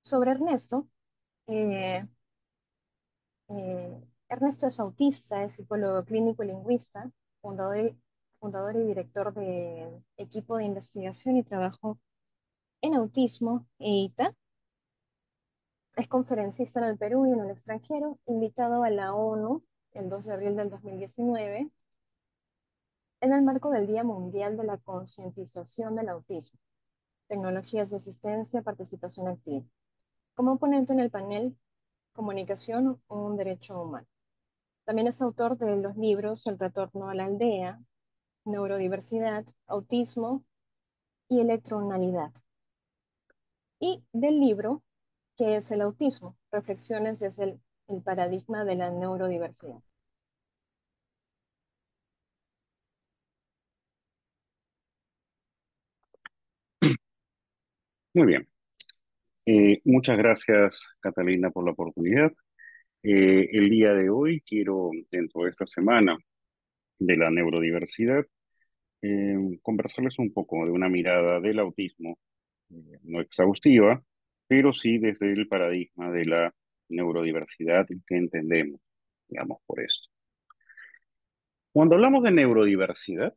Sobre Ernesto, eh, Ernesto es autista, es psicólogo clínico y lingüista, fundador y director del equipo de investigación y trabajo en autismo, EITA. Es conferencista en el Perú y en el extranjero, invitado a la ONU el 2 de abril del 2019 en el marco del Día Mundial de la Concientización del Autismo, Tecnologías de Asistencia, Participación Activa, como ponente en el panel Comunicación, un derecho humano. También es autor de los libros El retorno a la aldea, Neurodiversidad, Autismo y Electronalidad, y del libro ¿Qué es el autismo? Reflexiones desde el paradigma de la neurodiversidad. Muy bien. Muchas gracias, Catalina, por la oportunidad. El día de hoy quiero, dentro de esta semana de la neurodiversidad, conversarles un poco de una mirada del autismo, no exhaustiva, pero sí desde el paradigma de la neurodiversidad que entendemos, digamos, por esto. Cuando hablamos de neurodiversidad,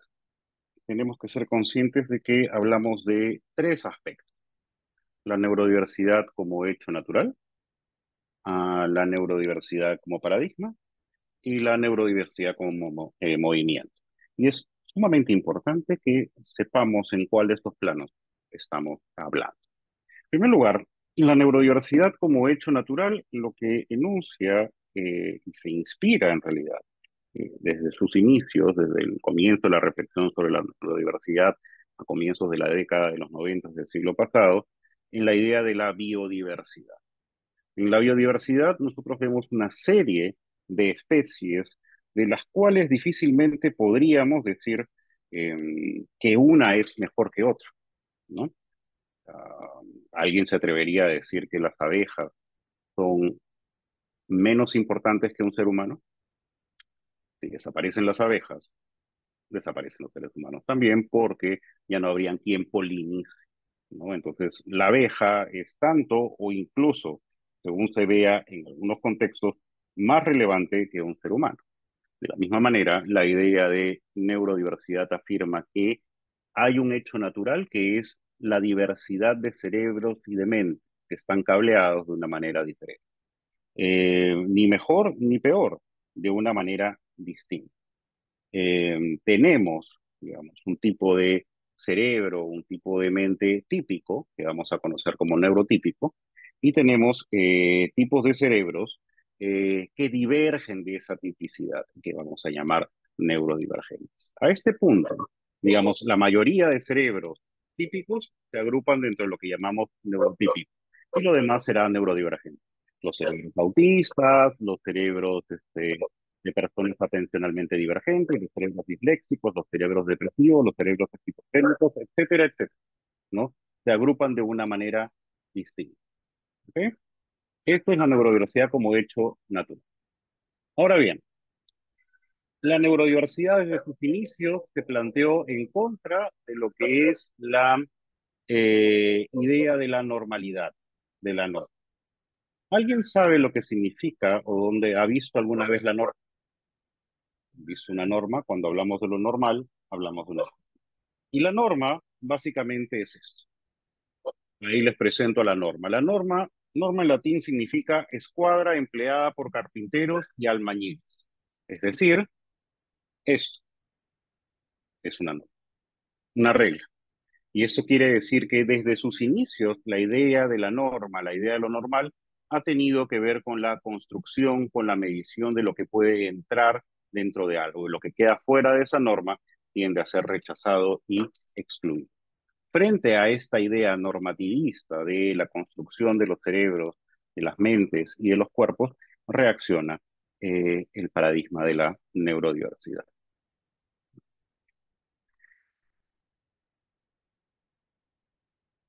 tenemos que ser conscientes de que hablamos de tres aspectos. La neurodiversidad como hecho natural, a la neurodiversidad como paradigma y la neurodiversidad como movimiento. Y es sumamente importante que sepamos en cuál de estos planos estamos hablando. En primer lugar, la neurodiversidad como hecho natural, lo que enuncia y se inspira en realidad desde sus inicios, desde el comienzo de la reflexión sobre la neurodiversidad a comienzos de la década de los 90 del siglo pasado, en la idea de la biodiversidad. En la biodiversidad nosotros vemos una serie de especies de las cuales difícilmente podríamos decir que una es mejor que otra, ¿no? Ah, ¿Alguien se atrevería a decir que las abejas son menos importantes que un ser humano? Si desaparecen las abejas, desaparecen los seres humanos también porque ya no habrían quien polinice, ¿no? Entonces, la abeja es tanto o incluso, según se vea en algunos contextos, más relevante que un ser humano. De la misma manera, la idea de neurodiversidad afirma que hay un hecho natural que es la diversidad de cerebros y de mentes que están cableados de una manera diferente. Ni mejor ni peor, de una manera distinta. Tenemos, digamos, un tipo de cerebro, un tipo de mente típico, que vamos a conocer como neurotípico, y tenemos tipos de cerebros que divergen de esa tipicidad, que vamos a llamar neurodivergentes. A este punto, digamos, la mayoría de cerebros típicos se agrupan dentro de lo que llamamos neurotípicos, y lo demás será neurodivergente. Los cerebros autistas, los cerebros de personas atencionalmente divergentes, los cerebros disléxicos, los cerebros depresivos, los cerebros esquizofrénicos, etcétera, etcétera, ¿no? Se agrupan de una manera distinta. ¿Ok? Esto es la neurodiversidad como hecho natural. Ahora bien, la neurodiversidad desde sus inicios se planteó en contra de lo que es la idea de la normalidad, de la norma. ¿Alguien sabe lo que significa o dónde ha visto alguna vez la norma? Dice una norma, cuando hablamos de lo normal, hablamos de lo normal. Y la norma básicamente es esto. Ahí les presento la norma. La norma en latín significa escuadra empleada por carpinteros y albañiles. Es decir, esto es una norma, una regla. Y esto quiere decir que desde sus inicios la idea de la norma, la idea de lo normal, ha tenido que ver con la construcción, con la medición de lo que puede entrar dentro de algo. Y lo que queda fuera de esa norma tiende a ser rechazado y excluido. Frente a esta idea normativista de la construcción de los cerebros, de las mentes y de los cuerpos, reacciona el paradigma de la neurodiversidad.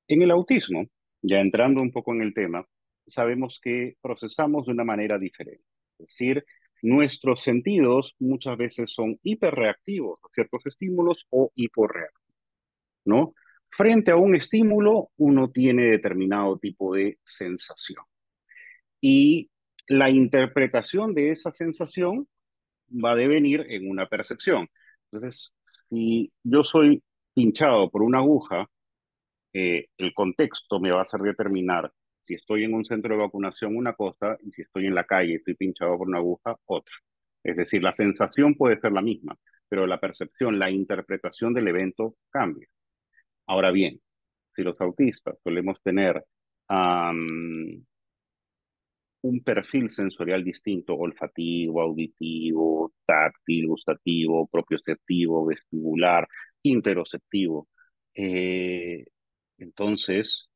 En el autismo, ya entrando un poco en el tema, sabemos que procesamos de una manera diferente. Es decir, nuestros sentidos muchas veces son hiperreactivos a ciertos estímulos o hiporreactivos, ¿no? Frente a un estímulo, uno tiene determinado tipo de sensación y la interpretación de esa sensación va a devenir en una percepción. Entonces, si yo soy pinchado por una aguja, el contexto me va a hacer determinar si estoy en un centro de vacunación una cosa y si estoy en la calle y estoy pinchado por una aguja otra. Es decir, la sensación puede ser la misma, pero la percepción, la interpretación del evento cambia. Ahora bien, si los autistas solemos tener um, un perfil sensorial distinto, olfativo, auditivo, táctil, gustativo, propioceptivo, vestibular, interoceptivo. Eh, entonces,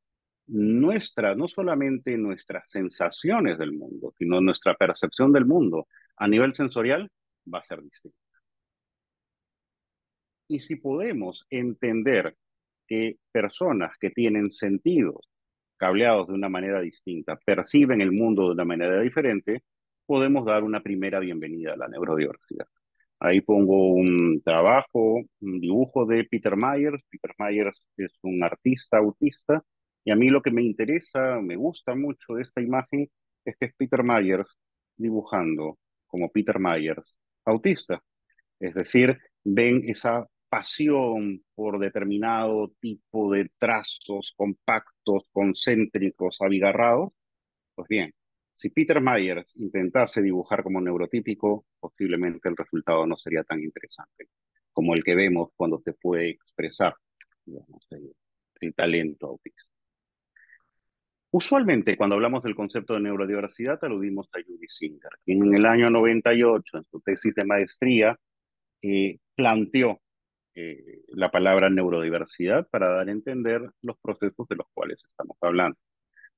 no solamente nuestras sensaciones del mundo, sino nuestra percepción del mundo a nivel sensorial va a ser distinta. Y si podemos entender que personas que tienen sentidos cableados de una manera distinta, perciben el mundo de una manera diferente, podemos dar una primera bienvenida a la neurodiversidad. Ahí pongo un trabajo, un dibujo de Peter Myers. Peter Myers es un artista autista y a mí lo que me interesa, me gusta mucho de esta imagen es que es Peter Myers dibujando como Peter Myers autista. Es decir, ven esa pasión por determinado tipo de trazos compactos, concéntricos, abigarrados. Pues bien, si Peter Myers intentase dibujar como neurotípico, posiblemente el resultado no sería tan interesante como el que vemos cuando se puede expresar, digamos, el talento autista. Usualmente, cuando hablamos del concepto de neurodiversidad, aludimos a Judy Singer, quien en el año 98, en su tesis de maestría, planteó la palabra neurodiversidad para dar a entender los procesos de los cuales estamos hablando.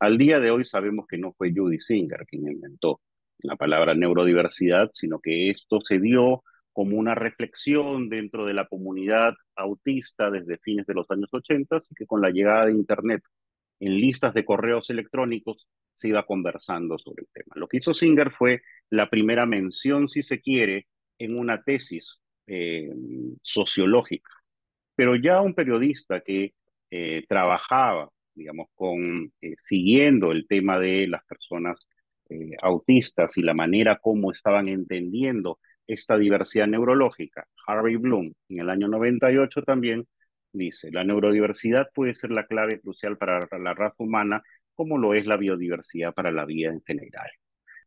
Al día de hoy sabemos que no fue Judy Singer quien inventó la palabra neurodiversidad, sino que esto se dio como una reflexión dentro de la comunidad autista desde fines de los años 80 y que con la llegada de Internet en listas de correos electrónicos se iba conversando sobre el tema. Lo que hizo Singer fue la primera mención, si se quiere, en una tesis eh, sociológica, pero ya un periodista que trabajaba, digamos, siguiendo el tema de las personas autistas y la manera como estaban entendiendo esta diversidad neurológica, Harvey Bloom, en el año 98 también dice, la neurodiversidad puede ser la clave crucial para la raza humana, como lo es la biodiversidad para la vida en general.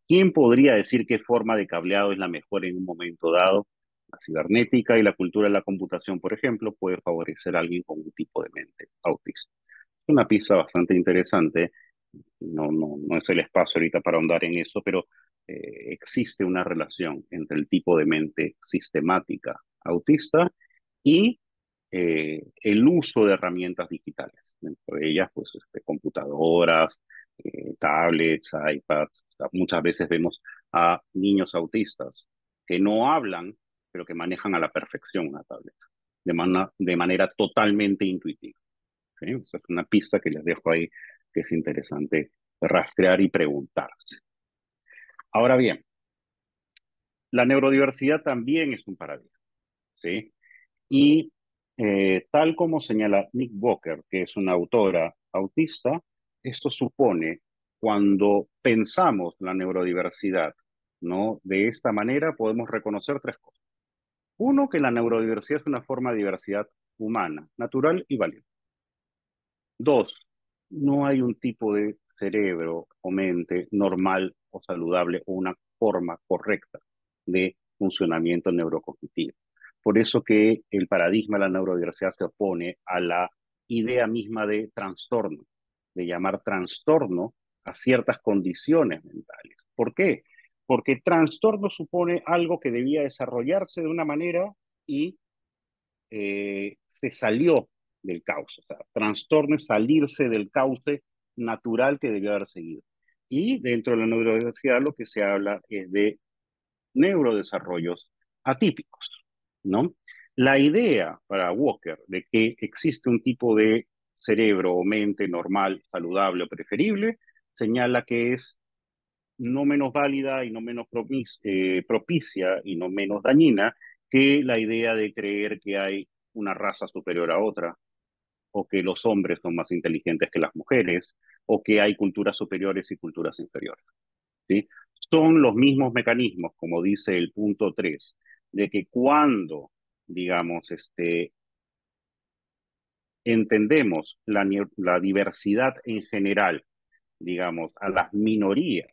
¿Quién podría decir qué forma de cableado es la mejor en un momento dado? La cibernética y la cultura de la computación, por ejemplo, puede favorecer a alguien con un tipo de mente autista. Es una pista bastante interesante. No es el espacio ahorita para ahondar en eso, pero existe una relación entre el tipo de mente sistemática autista y el uso de herramientas digitales. Dentro de ellas, pues, computadoras, tablets, iPads. O sea, muchas veces vemos a niños autistas que no hablan, pero que manejan a la perfección una tablet, de manera totalmente intuitiva. ¿Sí? Esa es una pista que les dejo ahí, que es interesante rastrear y preguntarse. Ahora bien, la neurodiversidad también es un paradigma. ¿Sí? Y tal como señala Nick Boker, que es una autora autista, esto supone, cuando pensamos la neurodiversidad, ¿no? De esta manera podemos reconocer tres cosas. Uno, que la neurodiversidad es una forma de diversidad humana, natural y válida. Dos, no hay un tipo de cerebro o mente normal o saludable o una forma correcta de funcionamiento neurocognitivo. Por eso que el paradigma de la neurodiversidad se opone a la idea misma de trastorno, de llamar trastorno a ciertas condiciones mentales. ¿Por qué? Porque trastorno supone algo que debía desarrollarse de una manera y se salió del cauce. O sea, trastorno es salirse del cauce natural que debió haber seguido. Y dentro de la neurodiversidad lo que se habla es de neurodesarrollos atípicos, ¿no? La idea para Walker de que existe un tipo de cerebro o mente normal, saludable o preferible, señala que es no menos válida y no menos propicia y no menos dañina que la idea de creer que hay una raza superior a otra, o que los hombres son más inteligentes que las mujeres, o que hay culturas superiores y culturas inferiores. ¿Sí? Son los mismos mecanismos, como dice el punto 3, de que cuando, digamos, entendemos la diversidad en general, digamos, a las minorías,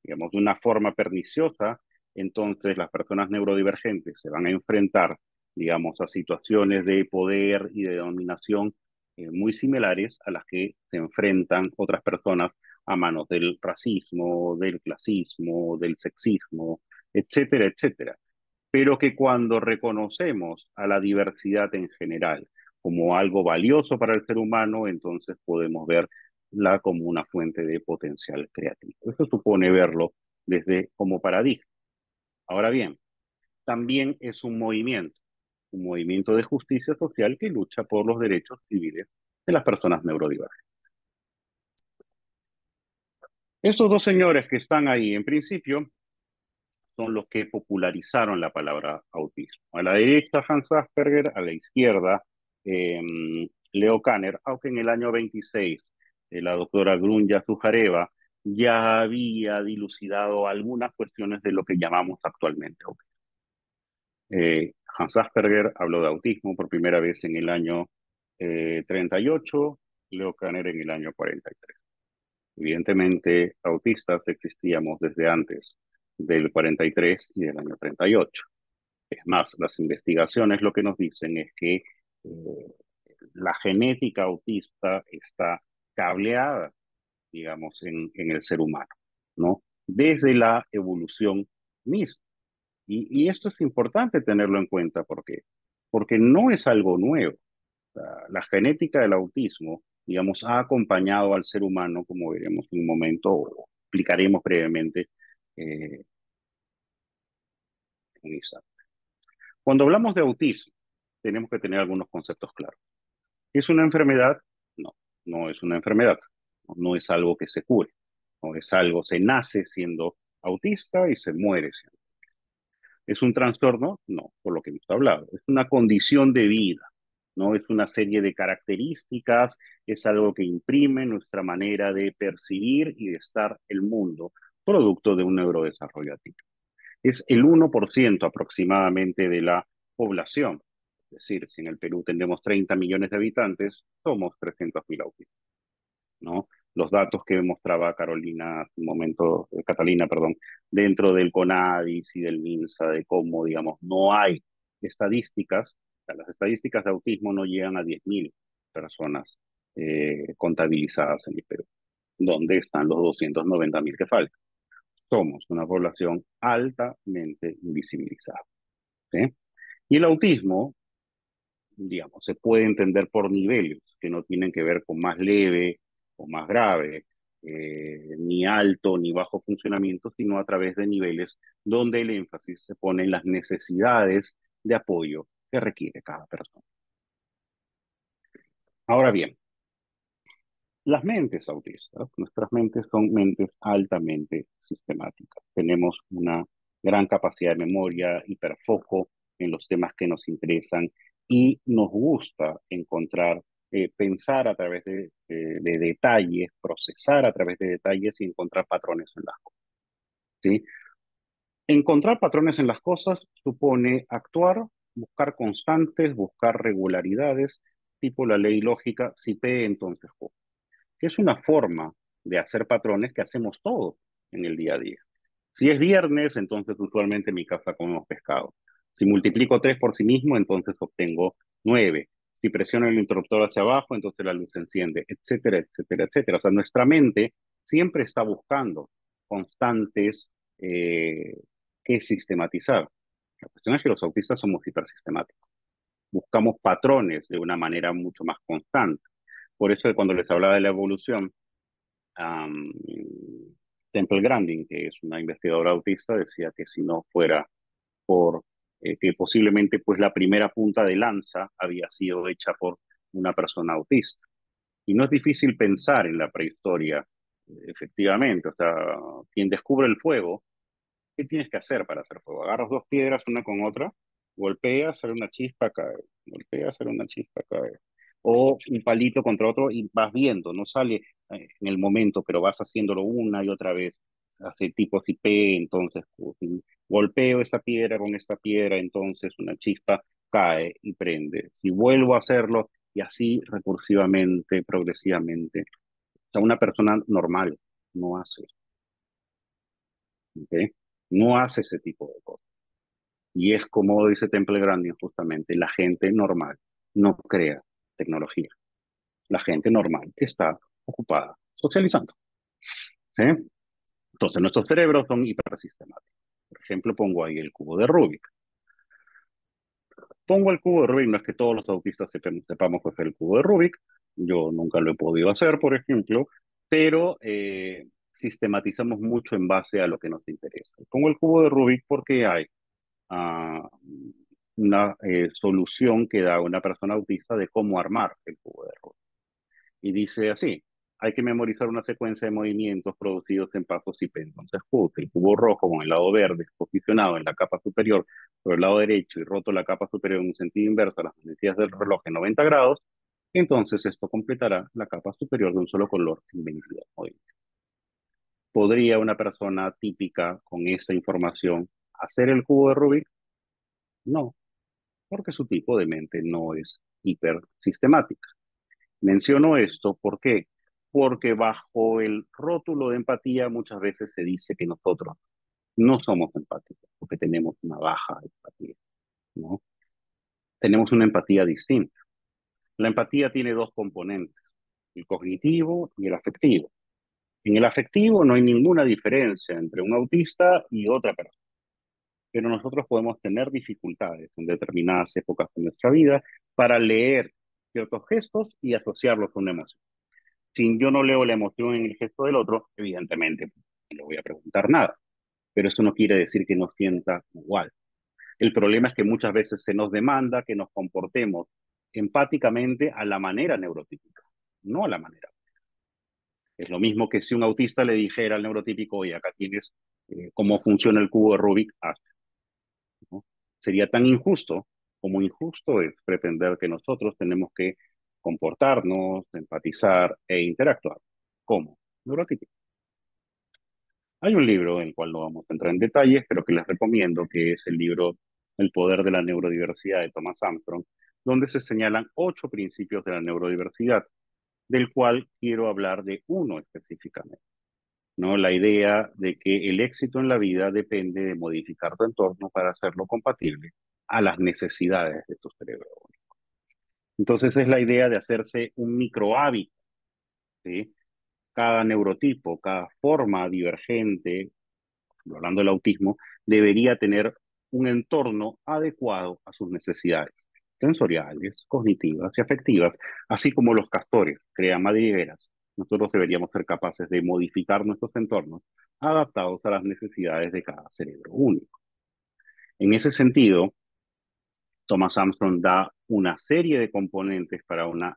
digamos, de una forma perniciosa, entonces las personas neurodivergentes se van a enfrentar, digamos, a situaciones de poder y de dominación muy similares a las que se enfrentan otras personas a manos del racismo, del clasismo, del sexismo, etcétera, etcétera. Pero que cuando reconocemos a la diversidad en general como algo valioso para el ser humano, entonces podemos verla como una fuente de potencial creativo. Eso supone verlo desde como paradigma. Ahora bien, también es un movimiento de justicia social que lucha por los derechos civiles de las personas neurodivergentes. Estos dos señores que están ahí, en principio, son los que popularizaron la palabra autismo. A la derecha, Hans Asperger; a la izquierda, eh, Leo Kanner, aunque en el año 26 la doctora Grunja Sujareva ya había dilucidado algunas cuestiones de lo que llamamos actualmente autismo. Hans Asperger habló de autismo por primera vez en el año 38, Leo Kanner en el año 43. Evidentemente, autistas existíamos desde antes del 43 y del año 38. Es más, las investigaciones lo que nos dicen es que la genética autista está cableada, digamos, en el ser humano, ¿no? Desde la evolución misma. Y esto es importante tenerlo en cuenta porque no es algo nuevo. La genética del autismo, digamos, ha acompañado al ser humano, como veremos en un momento, o explicaremos brevemente eh, en un instante. Cuando hablamos de autismo, tenemos que tener algunos conceptos claros. ¿Es una enfermedad? No, no es una enfermedad. No es algo que se cure. No es algo, se nace siendo autista y se muere siendo. ¿Es un trastorno? No, por lo que hemos hablado. Es una condición de vida, ¿no? Es una serie de características, es algo que imprime nuestra manera de percibir y de estar el mundo, producto de un neurodesarrollo atípico. Es el 1% aproximadamente de la población. Es decir, si en el Perú tenemos 30 millones de habitantes, somos 300.000 autistas, ¿no? Los datos que mostraba Carolina hace un momento, Catalina, perdón, dentro del CONADIS y del MINSA, de cómo, digamos, no hay estadísticas, o sea, las estadísticas de autismo no llegan a 10.000 personas contabilizadas en el Perú. ¿Dónde están los 290.000 que faltan? Somos una población altamente invisibilizada, ¿sí? Y el autismo, digamos, se puede entender por niveles que no tienen que ver con más leve o más grave, ni alto ni bajo funcionamiento, sino a través de niveles donde el énfasis se pone en las necesidades de apoyo que requiere cada persona. Ahora bien, las mentes autistas, nuestras mentes son mentes altamente sistemáticas. Tenemos una gran capacidad de memoria, hiperfoco en los temas que nos interesan y nos gusta encontrar, pensar a través de detalles, procesar a través de detalles y encontrar patrones en las cosas, ¿sí? Encontrar patrones en las cosas supone actuar, buscar constantes, buscar regularidades, tipo la ley lógica, si P entonces Q, que es una forma de hacer patrones que hacemos todos en el día a día. Si es viernes, entonces usualmente en mi casa comemos pescado. Si multiplico 3 por sí mismo, entonces obtengo 9. Si presiono el interruptor hacia abajo, entonces la luz se enciende, etcétera, etcétera, etcétera. O sea, nuestra mente siempre está buscando constantes que sistematizar. La cuestión es que los autistas somos hipersistemáticos. Buscamos patrones de una manera mucho más constante. Por eso cuando les hablaba de la evolución, um, Temple Grandin, que es una investigadora autista, decía que si no fuera por que posiblemente pues la primera punta de lanza había sido hecha por una persona autista. Y no es difícil pensar en la prehistoria, efectivamente, o sea, quien descubre el fuego, ¿qué tienes que hacer para hacer fuego? Agarras dos piedras una con otra, golpeas, sale una chispa, cae, golpeas, sale una chispa, cae. o un palito contra otro y vas viendo, no sale en el momento, pero vas haciéndolo una y otra vez, hace tipo si P, entonces pues, si golpeo esta piedra con esta piedra, entonces una chispa cae y prende. Si vuelvo a hacerlo y así recursivamente, progresivamente, o sea, una persona normal no hace, ¿ok? No hace ese tipo de cosas. Y es como dice Temple Grandin justamente, la gente normal no crea tecnología. La gente normal está ocupada socializando, ¿sí? Entonces nuestros cerebros son hipersistemáticos. Por ejemplo, pongo ahí el cubo de Rubik. Pongo el cubo de Rubik, no es que todos los autistas sepamos hacer el cubo de Rubik. Yo nunca lo he podido hacer, por ejemplo, pero sistematizamos mucho en base a lo que nos interesa. Pongo el cubo de Rubik porque hay ah, una solución que da una persona autista de cómo armar el cubo de Rubik. Y dice así, hay que memorizar una secuencia de movimientos producidos en pasos y P. Entonces, justo el cubo rojo con el lado verde posicionado en la capa superior sobre el lado derecho y roto la capa superior en un sentido inverso a las manecillas del reloj en 90 grados, entonces esto completará la capa superior de un solo color en 22 movimientos. ¿Podría una persona típica con esta información hacer el cubo de Rubik? No, porque su tipo de mente no es hiper sistemática. Menciono esto, ¿por qué? Porque bajo el rótulo de empatía muchas veces se dice que nosotros no somos empáticos, porque tenemos una baja empatía, ¿no? Tenemos una empatía distinta. La empatía tiene dos componentes, el cognitivo y el afectivo. En el afectivo no hay ninguna diferencia entre un autista y otra persona, pero nosotros podemos tener dificultades en determinadas épocas de nuestra vida para leer ciertos gestos y asociarlos a una emoción. Si yo no leo la emoción en el gesto del otro, evidentemente no le voy a preguntar nada, pero eso no quiere decir que no sienta igual. El problema es que muchas veces se nos demanda que nos comportemos empáticamente a la manera neurotípica, no a la manera. Es lo mismo que si un autista le dijera al neurotípico, oye, acá tienes cómo funciona el cubo de Rubik, ¿no? Sería tan injusto como injusto es pretender que nosotros tenemos que comportarnos, empatizar e interactuar. ¿Cómo? Neurotípico. Hay un libro en el cual no vamos a entrar en detalles, pero que les recomiendo, que es el libro El poder de la neurodiversidad de Thomas Armstrong, donde se señalan 8 principios de la neurodiversidad, del cual quiero hablar de uno específicamente, ¿no? La idea de que el éxito en la vida depende de modificar tu entorno para hacerlo compatible a las necesidades de tu cerebro. Entonces es la idea de hacerse un micro hábito, ¿sí? Cada neurotipo, cada forma divergente, hablando del autismo, debería tener un entorno adecuado a sus necesidades sensoriales, cognitivas y afectivas, así como los castores crean madrigueras. Nosotros deberíamos ser capaces de modificar nuestros entornos adaptados a las necesidades de cada cerebro único. En ese sentido, Thomas Armstrong da una serie de componentes para una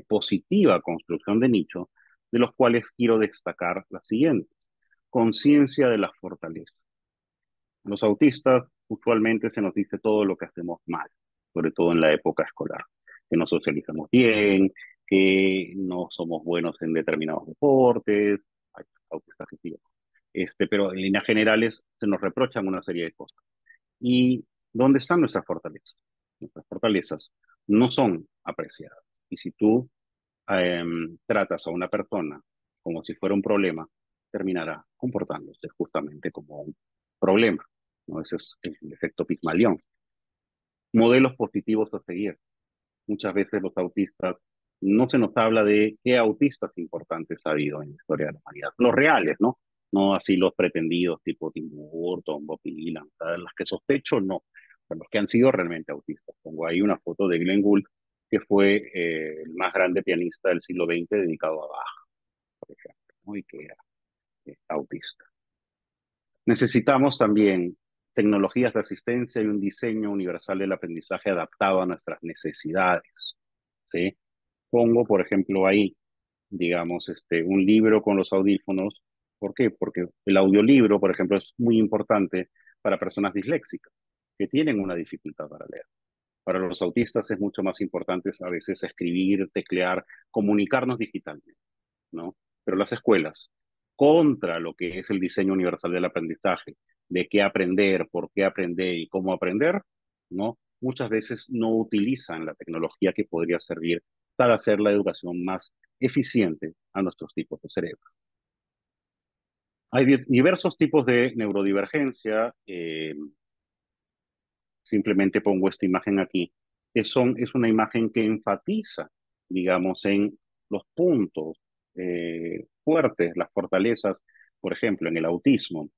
positiva construcción de nicho, de los cuales quiero destacar la siguiente. Conciencia de las fortalezas. Los autistas usualmente se nos dice todo lo que hacemos mal, sobre todo en la época escolar, que no socializamos bien, que no somos buenos en determinados deportes, hay autistas que sí, pero en líneas generales se nos reprochan una serie de cosas. ¿Y dónde están nuestras fortalezas? Nuestras fortalezas no son apreciadas. Y si tú tratas a una persona como si fuera un problema, terminará comportándose justamente como un problema, ¿no? Ese es el efecto Pigmalión. Modelos positivos a seguir. Muchas veces los autistas, no se nos habla de qué autistas importantes ha habido en la historia de la humanidad. Los reales, ¿no? No así los pretendidos tipo Tim Burton, Bob Dylan, ¿sabes? Las que sospecho, no. Pero los que han sido realmente autistas. Pongo ahí una foto de Glenn Gould, que fue el más grande pianista del siglo XX dedicado a Bach, por ejemplo, ¿no? Y que era autista. Necesitamos también tecnologías de asistencia y un diseño universal del aprendizaje adaptado a nuestras necesidades, ¿sí? Pongo, por ejemplo, ahí, digamos, un libro con los audífonos. ¿Por qué? Porque el audiolibro, por ejemplo, es muy importante para personas disléxicas que tienen una dificultad para leer. Para los autistas es mucho más importante a veces escribir, teclear, comunicarnos digitalmente, ¿no? Pero las escuelas, contra lo que es el diseño universal del aprendizaje, de qué aprender, por qué aprender y cómo aprender, ¿no? Muchas veces no utilizan la tecnología que podría servir para hacer la educación más eficiente a nuestros tipos de cerebro. Hay diversos tipos de neurodivergencia. Simplemente pongo esta imagen aquí, es una imagen que enfatiza, digamos, en los puntos fuertes, las fortalezas. Por ejemplo, en el autismo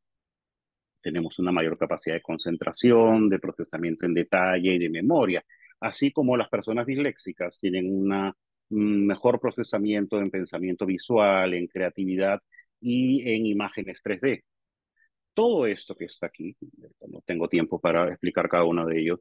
tenemos una mayor capacidad de concentración, de procesamiento en detalle y de memoria, así como las personas disléxicas tienen un mejor procesamiento en pensamiento visual, en creatividad y en imágenes 3D. Todo esto que está aquí, no tengo tiempo para explicar cada uno de ellos,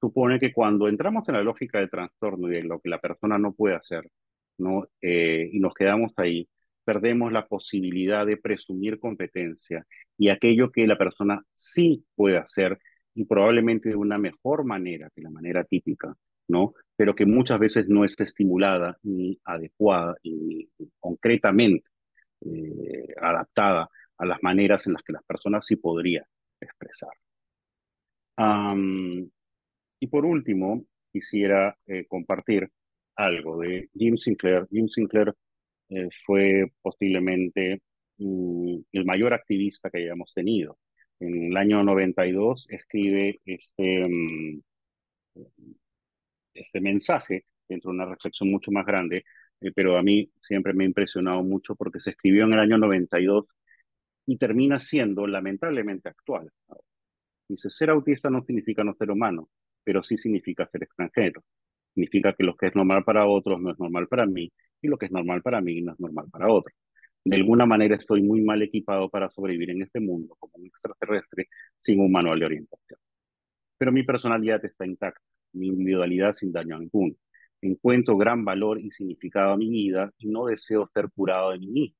supone que cuando entramos en la lógica de trastorno y de lo que la persona no puede hacer, ¿no? Y nos quedamos ahí, perdemos la posibilidad de presumir competencia y aquello que la persona sí puede hacer y probablemente de una mejor manera que la manera típica, ¿no? Pero que muchas veces no es estimulada ni adecuada y concretamente adaptada a las maneras en las que las personas sí podrían expresar. Um, y por último, quisiera compartir algo de Jim Sinclair. Jim Sinclair fue posiblemente el mayor activista que hayamos tenido. En el año 92 escribe este mensaje dentro de una reflexión mucho más grande, pero a mí siempre me ha impresionado mucho porque se escribió en el año 92 y termina siendo lamentablemente actual. Dice, ser autista no significa no ser humano, pero sí significa ser extranjero. Significa que lo que es normal para otros no es normal para mí, y lo que es normal para mí no es normal para otros. De alguna manera estoy muy mal equipado para sobrevivir en este mundo como un extraterrestre sin un manual de orientación. Pero mi personalidad está intacta, mi individualidad sin daño alguno. Encuentro gran valor y significado a mi vida y no deseo ser curado de mí mismo.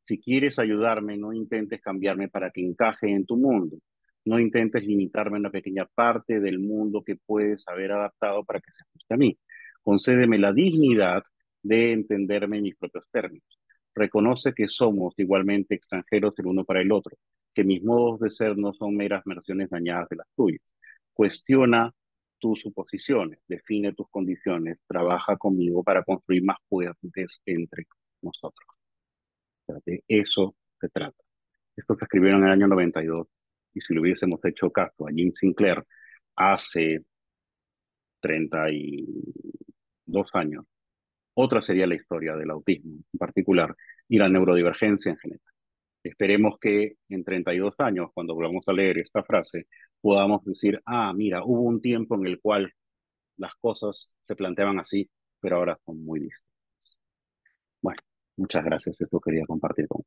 Si quieres ayudarme, no intentes cambiarme para que encaje en tu mundo. No intentes limitarme en una pequeña parte del mundo que puedes haber adaptado para que se ajuste a mí. Concédeme la dignidad de entenderme en mis propios términos. Reconoce que somos igualmente extranjeros el uno para el otro, que mis modos de ser no son meras versiones dañadas de las tuyas. Cuestiona tus suposiciones, define tus condiciones, trabaja conmigo para construir más puentes entre nosotros. De eso se trata. Esto se escribió en el año 92 y si le hubiésemos hecho caso a Jim Sinclair hace 32 años, otra sería la historia del autismo en particular y la neurodivergencia en general. Esperemos que en 32 años, cuando volvamos a leer esta frase, podamos decir, ah, mira, hubo un tiempo en el cual las cosas se planteaban así, pero ahora son muy distintas. Bueno, muchas gracias, eso quería compartir con